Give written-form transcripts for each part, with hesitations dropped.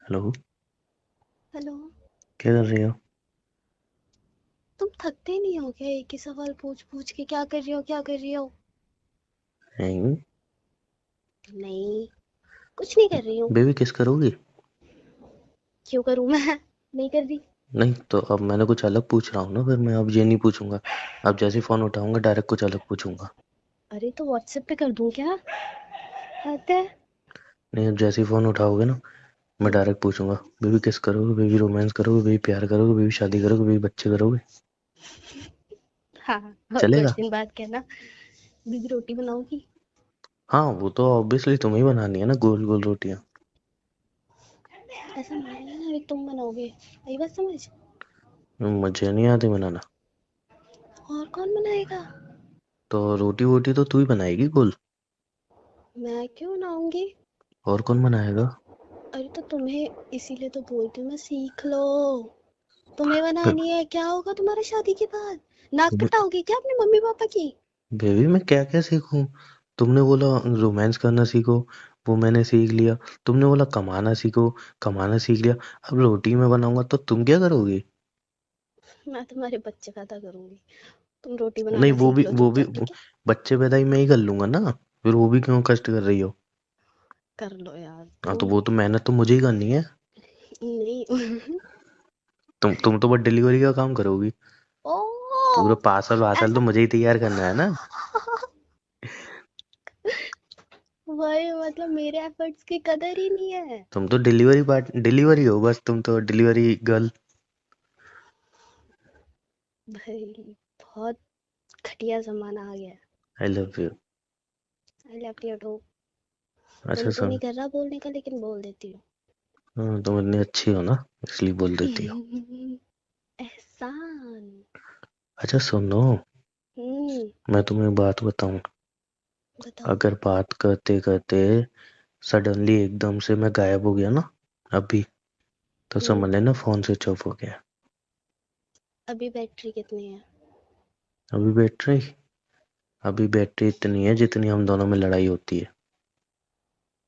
Hello. Hello. क्या कर रही हो? तुम थकते नहीं हो क्या एक ही सवाल पूछ पूछ के? क्या कर रही हो, क्या कर रही हो? नहीं। नहीं, कुछ नहीं कर रही हूँ। बेबी किस करोगी? क्यों करूँ मैं? नहीं कर रही। नहीं तो अब मैंने कुछ अलग पूछ रहा हूँ ना, फिर मैं अब ये नहीं पूछूंगा। अब जैसे ही फोन उठाऊंगा डायरेक्ट कुछ अलग पूछूंगा। अरे तो व्हाट्सएप पे कर दूँ क्या? हद है। नहीं, अब जैसे ही फोन उठाओगे ना मैं हम्म, डायरेक्ट पूछूंगा। बेबी किस करोगे? बेबी रोमांस करोगे? बेबी प्यार करोगे? बेबी शादी करोगे? बेबी बच्चे करोगे? हाँ। और कुछ चलेगा? दिन बाद कहना बीबी रोटी बनाओगी। हाँ, वो तो ऑब्वियसली तुम्हें ही बनानी है ना, गोल गोल रोटियां। ऐसा माना नहीं ना, अभी तुम बनाओगे। आई बात समझ? मुझे नहीं आती बनाना। और कौन बनाएगा? तो रोटी वोटी तो तू ही बनाएगी गोल। मैं क्यों बनाऊंगी? और कौन बनाएगा? अरे तो तुम्हें इसीलिए तो बोलती हूँ मैं, सीख लो। तुम्हें बनानी है, क्या होगा तुम्हारा शादी के बाद? नाक कटाओगे क्या अपने मम्मी पापा की? बेबी मैं क्या क्या सीखूं? तुमने बोला रोमांस करना सीखो, वो मैंने सीख लिया। तुमने बोला कमाना सीखो, कमाना सीख लिया। अब रोटी मैं बनाऊंगा तो तुम क्या करोगी? मैं तुम्हारे बच्चे पैदा करूंगी। तुम रोटी नहीं, बनाना वो भी सीख लो वो भी चुपचाप, ठीक है? बच्चे पैदा ही मैं ही कर लूंगा ना। फिर वो भी क्यों कष्ट कर रही हो? कर लो यार हाँ, तो। तो वो तो मेहनत तो मुझे ही करनी है। नहीं। तुम तो बस डिलीवरी का काम करोगी। ओ, पूरा पार्सल वासल तो ऐसा? मुझे ही तैयार करना है ना। भाई मतलब मेरे एफर्ट्स की कदर ही नहीं है। तुम तो डिलीवरी हो, बस तुम तो डिलीवरी गर्ल। भाई बहुत घटिया जमाना आ गया है। I love you. I left you too. अच्छा मन तो नहीं सुन। कर रहा बोलने का, लेकिन बोल देती हाँ, तुम इतनी अच्छी हो ना, इसलिए बोल देती हो। हूँ। एहसान। अच्छा सुनो, हम्म। मैं तुम्हें एक बात बताऊं। बताओ। अगर बात करते करते सडनली एकदम से मैं गायब हो गया ना अभी, तो हम्म। समझ लेना फोन स्विच ऑफ हो गया। अभी बैटरी कितनी है? अभी बैटरी अभी बैटरी इतनी है जितनी हम दोनों में लड़ाई होती है।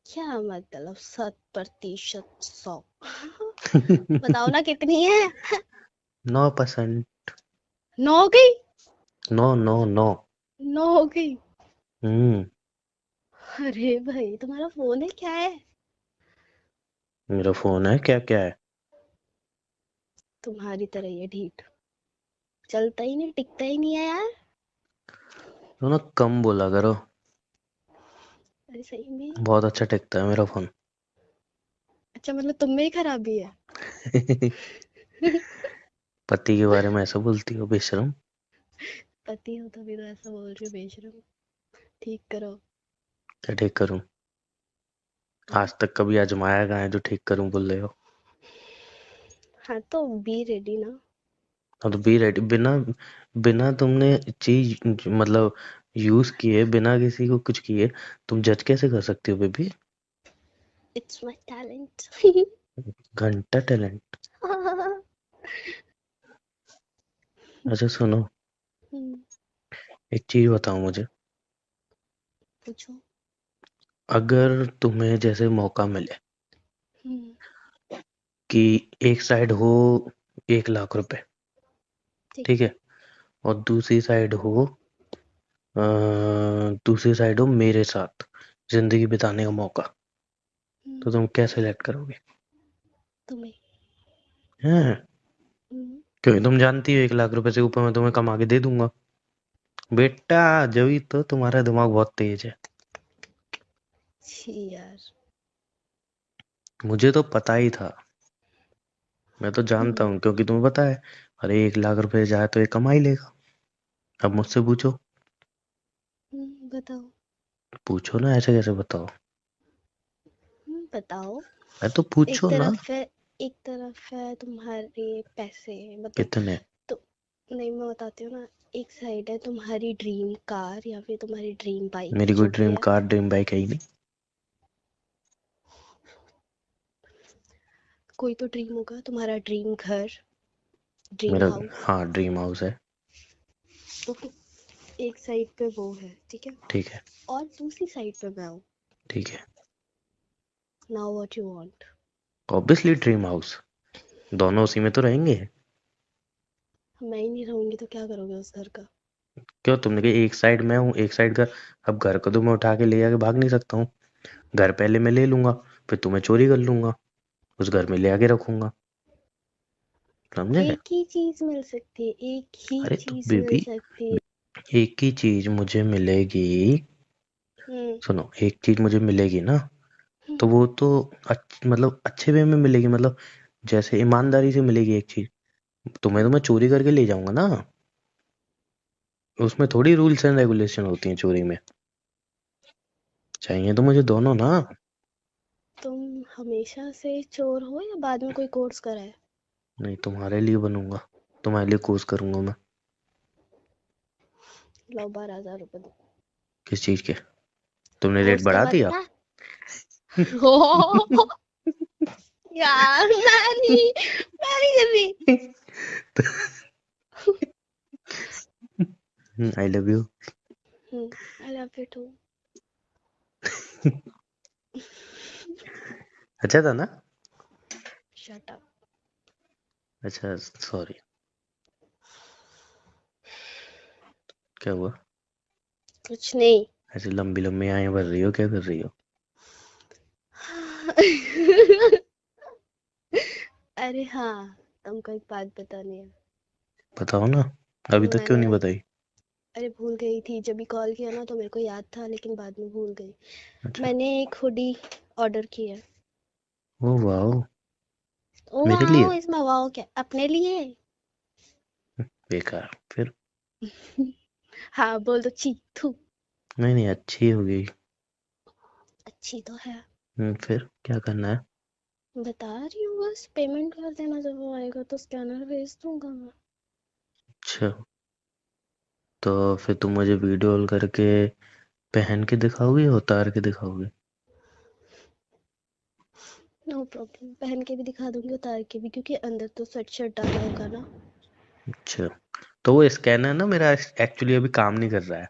क्या मतलब 100%? 100? बताओ ना कितनी है? 9%। 9 हो गई? No no no. 9 हो गई? हम्म। अरे भाई तुम्हारा फोन है क्या है? मेरा फोन है क्या क्या है? तुम्हारी तरह ये ढीठ चलता ही नहीं, टिकता ही नहीं है यार। तो ना कम बोला करो। अरे सही में। बहुत अच्छा टिकता है मेरा फोन। अच्छा मतलब तुम में ही खराबी है। पति के बारे में ऐसा बोलती हो बेशरम। पति हो तभी तो ऐसा बोल रही हो बेशरम। ठीक करो। क्या ठीक करूं? हाँ। आज तक कभी आजमाया कहाँ है जो ठीक करूं बोल रहे हो? हाँ तो बी रेडी ना। हाँ तो बी रेडी। बिना बिना तुमने चीज मतलब यूज किए, बिना किसी को कुछ किए तुम जज कैसे कर सकती हो बेबी? It's my talent. घंटा टैलेंट। अच्छा सुनो, एक चीज बताओ मुझे। पूछो। अगर तुम्हें जैसे मौका मिले हम्म। कि एक साइड हो 1 लाख रुपए, ठीक ठीक है। है, और दूसरी साइड हो मेरे साथ जिंदगी बिताने का मौका, तो हम्म। तुम क्या सेलेक्ट करोगे? तुम्हें। हैं? हम्म। क्योंकि तुम जानती हो 1 लाख रुपए से ऊपर मैं तुम्हें कमा के दे दूंगा। बेटा, जभी तो तुम्हारा दिमाग बहुत तेज है। छी यार। मुझे तो पता ही था। मैं तो जानता हम्म। हूँ क्योंकि तुम्हें पता है। अरे 1 लाख रुपए जाए तो ये कमा ही लेगा। अब मुझसे पूछो। बताओ। पूछो ना, ऐसे कैसे बताओ? बताओ। मैं तो एक पूछो ना। तरफ है, एक तरफ है तुम्हारे पैसे, मतलब कितने? तो नहीं, मैं बताती हूँ ना। एक साइड है तुम्हारी ड्रीम कार या फिर तुम्हारी ड्रीम बाइक, मेरी कोई जो भी ड्रीम है। कार ड्रीम बाइक है ही नहीं। कोई तो ड्रीम होगा, तुम्हारा ड्रीम घर, ड्रीम मेरा, हाउस। हाँ, ड्रीम हाउस है। तो एक साइड पे वो है, ठीक है। ठीक है। और दूसरी साइड पे मैं हूँ। ठीक है। Now what you want? Obviously dream house, दोनों उसी में तो रहेंगे। मैं ही नहीं रहूंगी तो क्या करोगे उस घर का? क्यों, तुमने कहा एक साइड मैं हूँ एक साइड घर। अब घर को तो मैं उठा के ले आके भाग नहीं सकता हूँ। घर पहले मैं ले लूंगा, फिर तुम्हें चोरी कर लूंगा, उस घर में ले आके रखूंगा। समझे? एक ही चीज मिल सकती है, एक ही अरे तो चीज मिल बेबी, सकती है। एक ही चीज मुझे मिलेगी। हम्म। सुनो, एक चीज मुझे मिलेगी ना, हम्म। तो वो तो मतलब अच्छे वे में मिलेगी, मतलब जैसे ईमानदारी से मिलेगी एक चीज। तुम्हें तो मैं चोरी करके ले जाऊंगा ना, उसमें थोड़ी रूल्स एंड रेगुलेशन होती हैं चोरी में। चाहिए तो मुझे दोनों ना। तुम हमेशा से चोर हो या बाद में कोई कोर्स करा है? नहीं, तुम्हारे लिए बनूंगा, तुम्हारे लिए कोर्स करूंगा मैं। लो 12,000 रुपए दो। किस चीज के? तुमने रेट कोर्स बढ़ा करवा दिया? देना। हो यार, मैं नहीं कर रही। I love you. I love you too. अच्छा था ना? Shut up. अच्छा, सॉरी। क्या हुआ? कुछ नहीं। ऐसे लंबी लंबी आएं भर रही हो, क्या कर रही हो? अरे हाँ, तुमको एक बात बतानी है। बताओ ना, अभी तक क्यों मैंने नहीं बताई? अरे भूल गई थी, जब भी कॉल किया ना तो मेरे को याद था लेकिन बाद में भूल गई। अच्छा। मैंने एक हुडी ऑर्डर की है। ओ वाओ, ओ मेरे लिए? वाओ, इसमें वाओ क्या, अपने लिए? बेकार फिर। हाँ बोल दो, ची थू। नहीं नहीं, अच्छी हो गई। अच्छी तो है। फिर क्या करना है? बता रही हूँ, बस पेमेंट कर देना, जब वो आएगा तो स्कैनर भेज दूंगा मैं। अच्छा, तो फिर तुम मुझे वीडियो कॉल करके पहन के दिखाओगे या उतार के दिखाओगे? नो प्रॉब्लम, पहन के भी दिखा दूंगी, उतार के भी, क्योंकि अंदर तो स्वेट शर्ट डाला होगा ना। अच्छा, तो वो स्कैनर ना मेरा एक्चुअली अभी काम नहीं कर रहा है।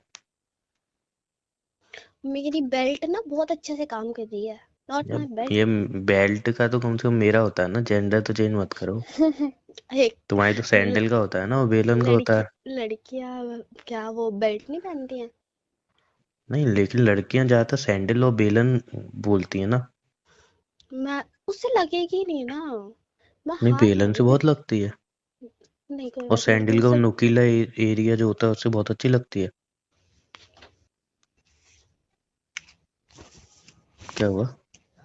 मेरी बेल्ट ना बहुत अच्छे से काम कर रही है। नॉट माई अब ये बेल्ट। बेल्ट का तो कम से कम मेरा होता है ना, जेंडर तो चेंज मत करो। एक तुम्हारी तो सैंडल का होता है ना, वो बेलन का होता लड़की है। लड़कियां क्या वो बेल्ट नहीं पहनती हैं? नहीं, लेकिन लड़कियां ज्यादातर सैंडल और बेलन बोलती है ना। मैं उससे लगेगी नहीं ना। मैं नहीं, हाथ बेलन से मारूंगी। बहुत लगती है। नहीं, कोई और बात नहीं, सैंडल का वो उससे। नुकीला एरिया जो होता है उससे बहुत अच्छी लगती है। क्या हुआ?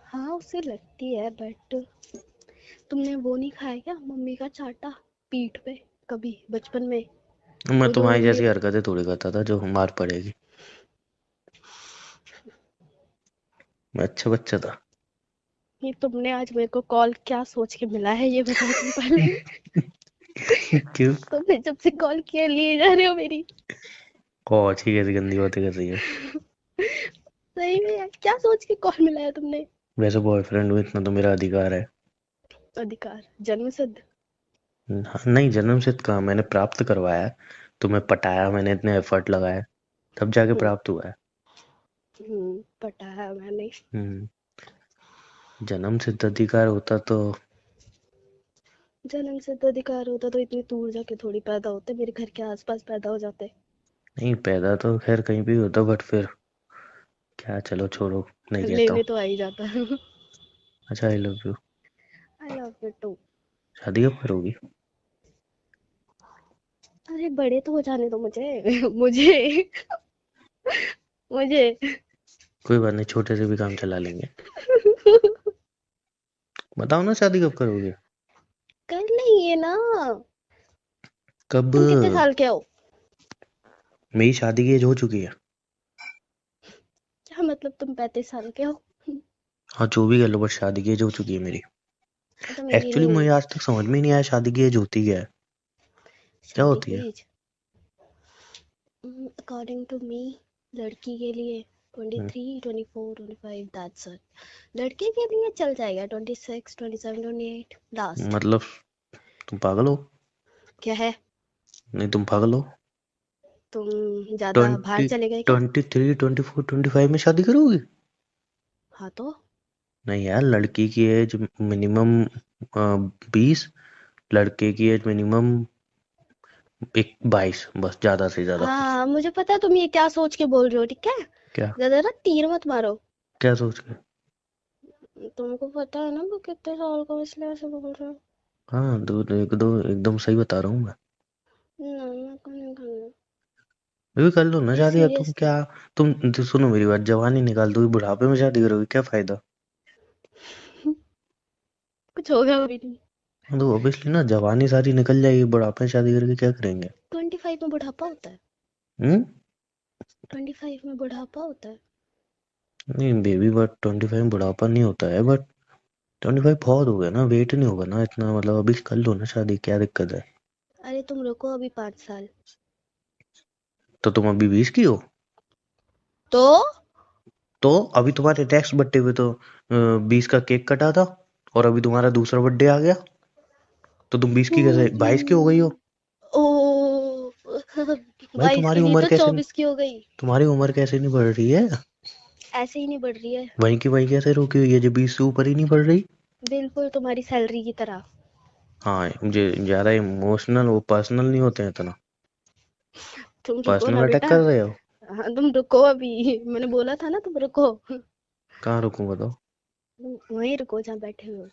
हाँ, उससे लगती है बट तुमने वो नहीं खाया क्या, मम्मी का चाटा पीठ पे, कभी बचपन में? मैं वो जो तुम्हारी उंगली। जैसी हरकतें थोड़ी करता था जो मार पड़ेगी। मैं अच्छा बच्चा था। ये तुमने आज मेरे को कॉल क्या सोच के मिला है, ये बताओ तुम पहले। क्यों? तुमने जब से कॉल किया लिए जा रहे हो मेरी। ओ अच्छी, कैसी गंदी बातें कर रही हो। सही में यार, क्या सोच के कॉल मिलाया तुमने? वैसे बॉयफ्रेंड हूँ, इतना तो मेरा अधिकार है। अधिकार जन्म सिद्ध। हाँ, नहीं जन्म सिद्ध कहाँ, मैंने प्राप्त करवाया है। तुम्हें पटाया मैंने, इतने एफर्ट लगाए, तब जाके हम्म। प्राप्त हुआ है। पटाया मैंने। हम्म। जन्म सिद्ध अधिकार होता तो। जन्म सिद्ध अधिकार होता तो इतनी दूर जाके थोड़ी पैदा होते, मेरे घर के आसपास पैदा हो जाते। नहीं, पैदा तो खैर कहीं भी होता, बट फिर क्या, चलो छोड़ो, नहीं कहता हूँ। लेने तो आ ही जाता। अच्छा, I love you. I love you too. शादी कब करोगी? अरे बड़े तो हो जाने दो मुझे। मुझे मुझे कोई बात नहीं, छोटे से भी काम चला लेंगे। बताओ ना, शादी कब करोगे? कर लेंगे ना। कब? तुम कितने साल के हो? मेरी शादी की एज हो चुकी है। क्या मतलब, तुम 35 साल के हो? हाँ, जो भी कर लो, बट शादी की एज हो चुकी है मेरी। तो मेरी एक्चुअली नहीं। मुझे आज तक समझ में ही नहीं आया शादी की एज होती क्या है। क्या शादी होती की है? एज अकॉर्डिंग टू मी, लड़की के लिए twenty hmm, three 24 25, that's it. लड़के के लिए चल जाएगा 26 27 28 लास्ट। मतलब तुम पागल हो? क्या है? नहीं, तुम पागल हो। तुम ज्यादा बाहर ट्वेंटी चले गए क्या? 23 24 25 में शादी करोगी? हाँ तो नहीं यार, लड़की की एज मिनिमम 20, लड़के की एज मिनिमम 22, बस ज्यादा से ज्यादा। हाँ मुझे पता है तुम ये क्या सोच के बोल रहे हो, ठीक है। क्या? ज्यादा ना तीर मत मारो। क्या सोच के? तुमको पता है ना वो कितने साल का, इसलिए ऐसे बोल रहे हो। हाँ, दो एकदम सही बता रहा हूँ मैं। ना मेरे को नहीं करना। अभी कर लो ना मैं शादी, अब तुम सीरियसली। क्या? तुम तो सुनो मेरी बात, जवानी निकाल दोगी, बुढ़ापे में शादी करोगी, क्या फायदा? कुछ होगा भी नहीं। हाँ, तो ऑब्वियसली ना, जवानी सारी निकल जाएगी, बुढ़ापे में शादी करके क्या करेंगे? 25 में बुढ़ापा होता है। हम्म। 25 में बुढ़ापा होता है। नहीं बेबी, बट 25 में बुढ़ापा नहीं होता है, बट 25 बहुत हो गया ना, वेट नहीं होगा ना इतना, मतलब अभी कर लो ना शादी, क्या दिक्कत है? अरे तुम रुको अभी 5 साल। तो तुम अभी 20 की हो? तो तो अभी तुम्हारे नेक्स्ट बर्थडे पे तो 20 का केक कटा था, और अभी तुम्हारा दूसरा बर्थडे आ गया, तो तुम 20 की कैसे 22 की हो गई हो? ओ भाई 22 की नहीं तो 24 की हो गई। तुम्हारी उम्र कैसे नहीं बढ़ रही है? ऐसे ही नहीं बढ़ रही है। वहीं की वहीं कैसे रुकी हुई है, जो 20 से ऊपर ही नहीं बढ़ रही? बिल्कुल तुम्हारी सैलरी की तरह। हाँ, मुझे ज्यादा इमोशनल, वो पर्सनल नहीं होते हैं इतना। तुम रुको पर्सनल ना अटैक बेटा। कर रहे हो? हाँ तुम रुको अभी, मैंने बोला था ना तुम रुको। कहाँ रुकूं बताओ? तुम वहीं रुको जहाँ बैठे हो।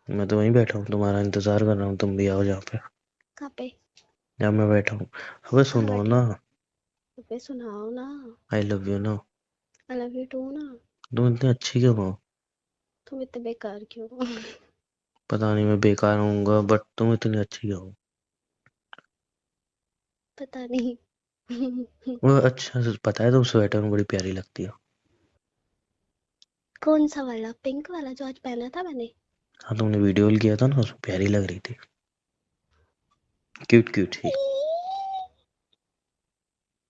मैं तो वहीं बैठा हूँ, तुम्हारा इंतजार कर रहा हूँ, तुम भी आओ जहाँ पे, कहाँ पे? जहाँ मैं बैठा हूँ। अबे कहाँ सुनो बैठे ना। हो? अबे सुनाओ ना। आई लव यू ना। आई लव यू टू ना। तुम इतनी अच्छी क्यों हो? तुम इतने बेकार क्यों हो? पता नहीं, मैं बेकार हूँगा, बट तुम इतनी अच्छी क्यों हो? पता नहीं। वो अच्छा पता है, तुम स्वेटर में बड़ी प्यारी लगती हो। कौन सा वाला, पिंक वाला जो आज पहना था मैंने? हाँ, तुमने वीडियो कॉल किया था ना, उसमें प्यारी लग रही थी, क्यूट क्यूट सी।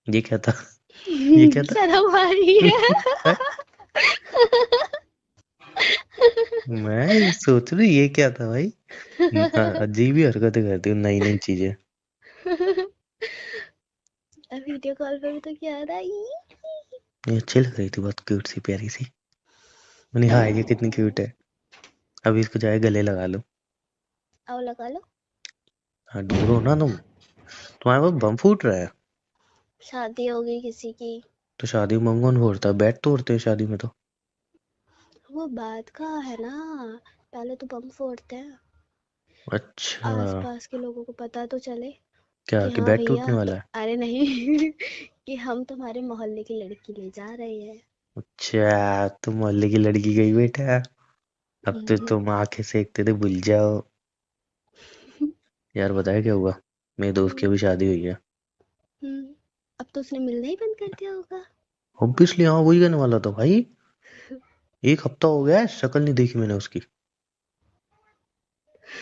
ये क्या था? ये क्या था? शर्म आ रही है। मैं सोच रही ये क्या था भाई। अजीब ही हरकतें करती हूँ, नई नई चीजें। अब वीडियो कॉल पे भी तो क्या था ये अच्छी लग रही थी, बहुत क्यूट सी प्यारी सी। मैंने हाँ, ये कितनी क्यूट है। अभी इसको जाए गले लगा लो। आओ लगा लो। हाँ, दूर हो ना तुम, तुम्हारे पास बम फूट रहा है। शादी हो गई किसी की। तो शादी में बम कौन फोड़ता है? बैट तोड़ते हैं शादी में तो। वो बात का है ना, पहले तो बम फोड़ते हैं। अच्छा। आस पास के लोगों को पता तो चले क्या कि कि हाँ बैट भैया टूटने तो, वाला है? अरे नहीं कि हम तुम्हारे मोहल्ले की लड़की ले जा रहे हैं। अच्छा, तुम मोहल्ले की लड़की गई बेटा। अब तो तुम आंखें सेकते थे, भूल जाओ। यार बताया क्या हुआ, मेरे दोस्त की अभी शादी हुई है। अब तो उसने मिलना ही बंद कर दिया होगा। ऑब्वियसली हाँ, वही करने वाला था भाई। एक हफ्ता हो गया है, शक्ल नहीं देखी मैंने उसकी।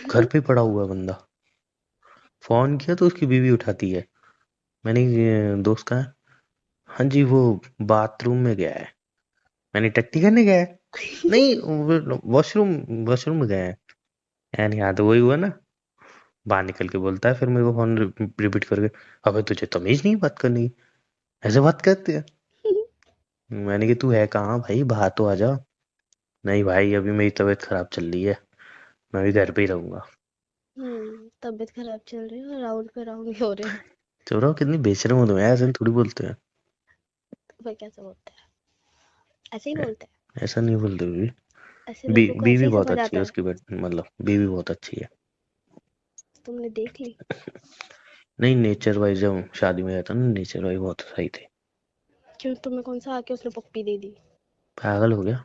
घर पे पड़ा हुआ है बंदा। फोन किया तो उसकी बीवी उठाती है। मैंने दोस्त कहा, हाँ जी वो बाथरूम में गया है। मैंने टट्टी करने गया है? नहीं, वॉशरूम, वॉशरूम में गया है। यानी यहाँ तो वही हुआ ना। बाहर निकल के बोलता है फिर मेरे को फोन रिपीट करके, अबे तुझे तमीज नहीं बात करने की, ऐसे बात करते हैं? मैंने कि तू है कहाँ भाई, बाहर तो आ जा। नहीं भाई, अभी मेरी तबीयत खराब चल रही है, मैं भी घर पे ही रहूंगा। तबीयत खराब चल रही है और राउंड पे राउंड हो रहे हैं। चल रहा हूँ, कितनी बेशर्म हो तुम, ऐसे थोड़ी बोलते हैं। वो कैसे बोलते हैं? ऐसे ही बोलते हैं। ऐसा नहीं बोलते बीवी। ऐसे लोगों को ऐसे बीवी ही बहुत समझ अच्छी आता है है। उसकी, बट मतलब बीवी बहुत अच्छी है। तुमने देख ली? नहीं, नेचर वाइज जब शादी में गया था ना, नेचर वाइज बहुत सही थे। क्यों, तुम्हें कौन सा आके उसने पप्पी दे दी? पागल हो गया?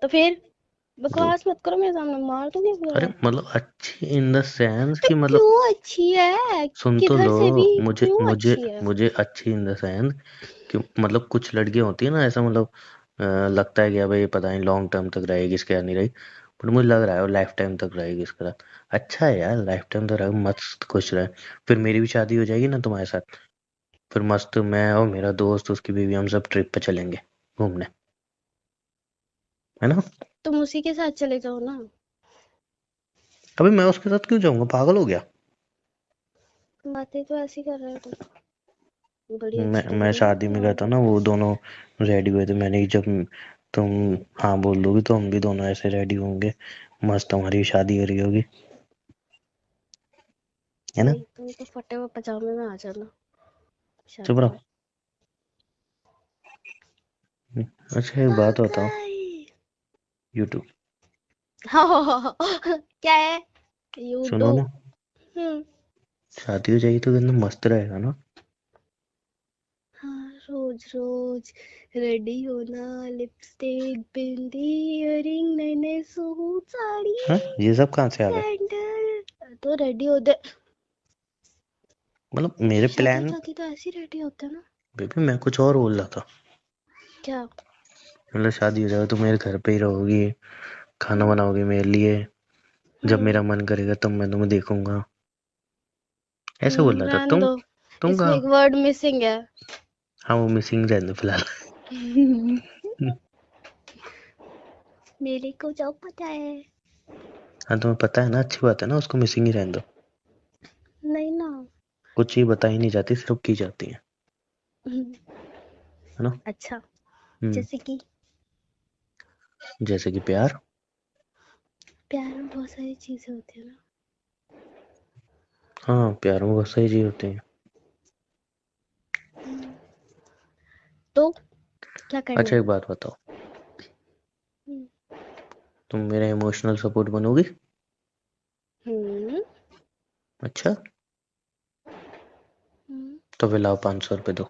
तो फिर दो। बकवास मत करो मेरे सामने, मार दूंगी अरे पूरा। मतलब अच्छी इन द सेंस तो कि मतलब, क्यों अच्छी है? सुन तो किधर लो। से भी? मुझे क्यों मुझे अच्छी है? मुझे अच्छी इन द सेंस कि मतलब कुछ लड़कियां होती है ना, ऐसा मतलब लगता है कि अब ये पता नहीं लॉन्ग टर्म तक रहेगी इसके, या नहीं रही, बट मुझे लग रहा है वो लाइफ टाइम तक रहेगी इसके साथ। अच्छा है यार, लाइफ टाइम तक रहे, मस्त खुश रहे। फिर मेरी भी शादी हो जाएगी ना तुम्हारे साथ, फिर मस्त मैं और मेरा दोस्त उसकी बीवी हम सब ट्रिप पे चलेंगे घूमने, है ना? तुम उसी के साथ चले जाओ ना। अभी मैं उसके साथ क्यों जाऊंगा, पागल हो गया? बातें तो ऐसी कर रहे हो तुम, बड़ी मैं अच्छी लग मैं रही है शादी में गया तुम्हारी था ना, बातें। वो दोनों रेडी हुए थे, मैंने जब तुम हाँ बोल दोगी तो हम भी दोनों ऐसे रेडी होंगे, मस्त हमारी शादी हो रही होगी, है ना। नहीं, तुम तो फटे हुए पजामे में आ जाना चुप शादी रहो। में। अच्छा एक बात बताओ, पागल। यूट्यूब क्या है? यू सुनो डू। ना, हम्म। शादी हो जाएगी तो कितना मस्त रहेगा ना। हाँ, रोज रोज रेडी होना, लिपस्टिक, बिंदी, इयररिंग, नए नए सूट, साड़ी, हाँ ये सब कहाँ से आ गए। सैंडल, तो रेडी होते। मतलब मेरे शादी हो प्लान, जाती तो ऐसे ही रेडी होते हैं ना। बेबी मैं कुछ और बोल रहा था। क्या? मतलब शादी हो जाएगा तो मेरे घर पे ही रहोगी, खाना हम्म। बनाओगी मेरे लिए, जब हम्म। मेरा मन करेगा तब मैं तुम्हें देखूंगा, ऐसे बोल रहा था। रहने तुम दो। तुम इसमें कहाँ। एक वर्ड मिसिंग है। हाँ वो मिसिंग रहने दो फिलहाल। मेरे को जो पता है। हाँ तुम्हें पता है ना, अच्छी बात है ना, उसको मिसिंग ही रहने दो। नहीं ना। कुछ चीज बताई नहीं जाती, सिर्फ की जाती है ना। अच्छा। हम्म। जैसे कि जैसे कि प्यार। प्यार में बहुत सारी चीजें होती है ना। हाँ प्यार में बहुत सारी चीज होती हैं। तो क्या करना अच्छा है? एक बात बताओ, हम्म। तुम मेरा इमोशनल सपोर्ट बनोगी। हम्म। अच्छा हम्म। तो फिर लाओ 500 रुपये दो।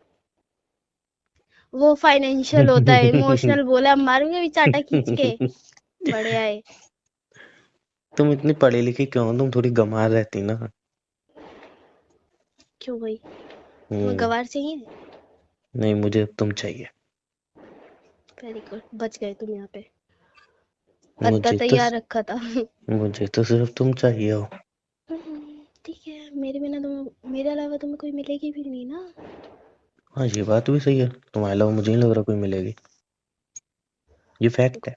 वो फाइनेंशियल होता है, इमोशनल बोला अब मारूंगे भी चाटा खींच के। बढ़िया है। तुम इतनी पढ़ी लिखी क्यों हो? तुम थोड़ी गंवार रहती ना। क्यों भाई? तुम्हें हम्म। गवार चाहिए? नहीं मुझे अब तुम चाहिए। वेरी गुड, बच गए तुम यहाँ पे। अद्दा मुझे तो तैयार रखा था। मुझे तो सिर्फ तुम चाहिए हो। ठीक है, मेरे बिना तुम्हें, मेरे अलावा तुम्हें कोई मिलेगी भी नहीं ना। हाँ ये बात भी सही है, तुम्हारे अलावा मुझे नहीं लग रहा कोई मिलेगी, ये फैक्ट है।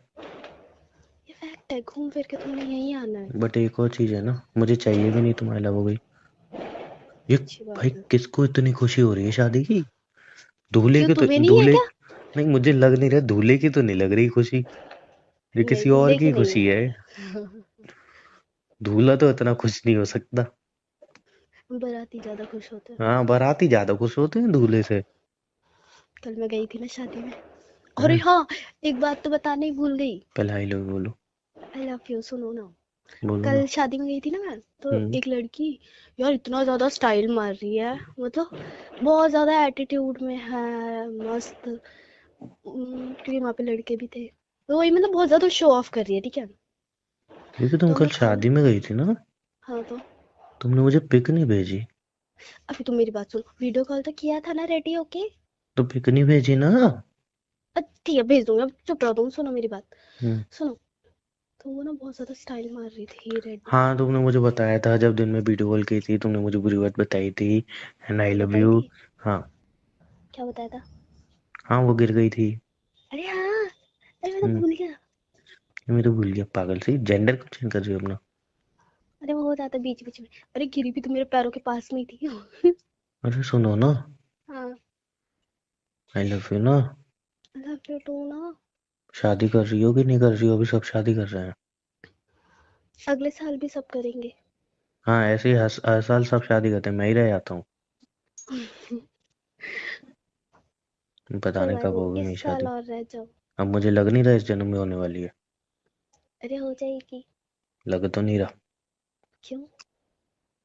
ये फैक्ट है, घूम फिर के तुमने यहीं आना है। बट एक और चीज है ना, मुझे चाहिए भी नहीं तुम्हारे अलावा कोई। ये अच्छी भाई बात है। किसको इतनी खुशी हो रही है शादी की। दूल्हे क्यों, की तो तुम्हें नहीं है दूल्हे, क्या? नहीं मुझे लग नहीं रहा, दूल्हे की तो नहीं लग रही खुशी, ये नहीं, किसी और दूल्हे की की नहीं खुशी है। है। दूल्हा तो इतना खुश नहीं हो सकता। बाराती ज्यादा खुश होते हैं। हाँ बाराती ज्यादा खुश होते हैं दूल्हे से। कल मैं गई थी ना शादी में। अरे हैं? हाँ, एक बात तो बताने ही भूल गई। पहले आई लव बोलो। आई लव यू, सुनो ना। बोलो कल ना। शादी में गई थी ना मैं, तो हम्म। एक लड़की यार इतना ज्यादा स्टाइल मार रही है, मतलब बहुत ज्यादा एटीट्यूड में है, मस्त। क्योंकि वहां पे लड़के भी थे, तो वही मतलब बहुत ज्यादा शो ऑफ कर रही है, ठीक है। क्योंकि तुम तो कल मैं खाना, शादी में गई थी ना, हाँ तो तुमने मुझे पिक नहीं भेजी। अभी तुम मेरी बात सुनो, वीडियो कॉल तो किया था ना रेडी होके। तो पिक नहीं भेजी ना। ठीक है, भेज दूंगी, अब चुप रहो तुम, सुनो मेरी बात। हम्म। सुनो, तो वो ना बहुत ज्यादा स्टाइल मार रही थी रेडी हाँ होके। तुमने मुझे बताया था जब दिन में वीडियो कॉल की थी, तुमने मुझे बुरी बात बताई थी, एंड आई लव बताई यू। थी? हाँ। क्या बताया था? हाँ वो गिर गई थी। अरे हाँ, अरे मैं तो हम्म। भूल गया। ये मैं तो भूल गया, पागल सी जेंडर क्यों चेंज कर रही हो अपना। अरे वो हो जाता बीच बीच में। अरे गिरी भी तो मेरे पैरों के पास में ही थी। अरे सुनो ना, हाँ। आई लव यू ना। लव यू टू ना। शादी कर रही हो कि नहीं कर रही हो, अभी सब शादी कर रहे हैं। अगले साल भी सब करेंगे। हाँ ऐसे ही हर साल सब शादी करते हैं, मैं ही रह जाता हूँ। पता कोई नहीं बात कब नहीं, होगी इस मेरी साल शादी। और रह जाओ। अब मुझे लग नहीं रहा इस जन्म में होने वाली है। अरे हो जाएगी। लग तो नहीं रहा। क्यों?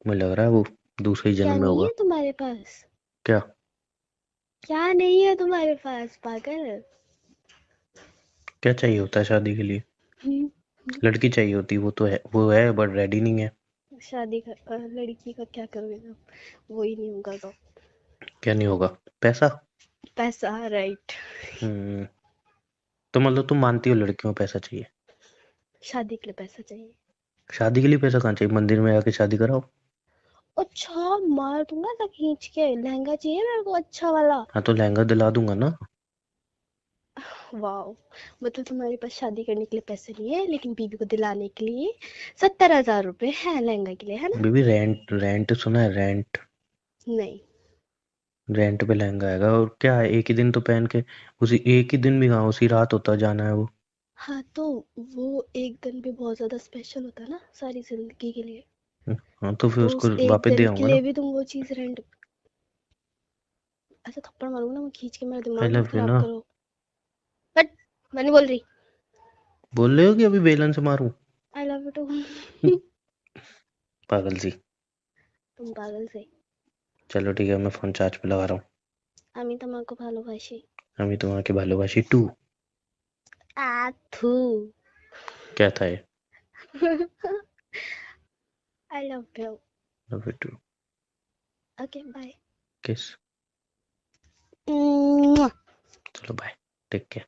मुझे लग रहा है वो दूसरे क्या जन्म में नहीं होगा। है तुम्हारे पास? क्या। क्या नहीं है तुम्हारे पास, पागल? क्या चाहिए होता है शादी के लिए। हम्म। लड़की चाहिए होती, वो तो है, वो है बट रेडी नहीं है। शादी का लड़की का क्या करोगे जब वो ही नहीं होगा तो? क्या नहीं होगा। पैसा। पैसा, राइट। हम्म। तो मतलब तुम मानती हो लड़कियों को पैसा चाहिए। शादी के लिए पैसा चाहिए। शादी के लिए पैसा कहाँ चाहिए, मंदिर में आके शादी कराओ। अच्छा, मार दूंगा ना खींच के, लहंगा चाहिए मेरे को अच्छा वाला। हाँ तो लहंगा दिला दूंगा ना। वाह, मतलब तुम्हारे पास शादी करने के लिए पैसे नहीं है, लेकिन बीबी को दिलाने के लिए 70,000 रुपए है लहंगा के लिए, है ना? बेबी रेंट, रेंट सुना है, रेंट। नहीं। रेंट पे लहंगा आएगा और क्या है, एक ही दिन तो पहन के, उसी एक ही दिन भी कहाँ, उसी रात होता जाना है वो। हाँ तो वो एक दिन भी बहुत ज्यादा स्पेशल होता है ना सारी जिंदगी के लिए। हाँ तो फिर तो उसको उस एक वापस दे दिन के आऊंगा ना। लिए भी तुम वो चीज रेंट, ऐसे थप्पड़ मारूंगा ना मैं खींच के, मेरा आई दिमाग मत लव यू खराब ना। करो। बट मैं नहीं बोल रही। बोल रहे हो कि अभी बेलन से मारूं? I love you too. पागल सी। तुम पागल से। चलो ठीक है, मैं फोन चार्ज पे लगा रहा हूँ। আমি তোমাকে ভালোবাসি। আমি তোমাকে ভালোবাসি টू। आथू। क्या था ये? I love you. Love you too. Okay bye. Kiss. चलो बाय। Take care.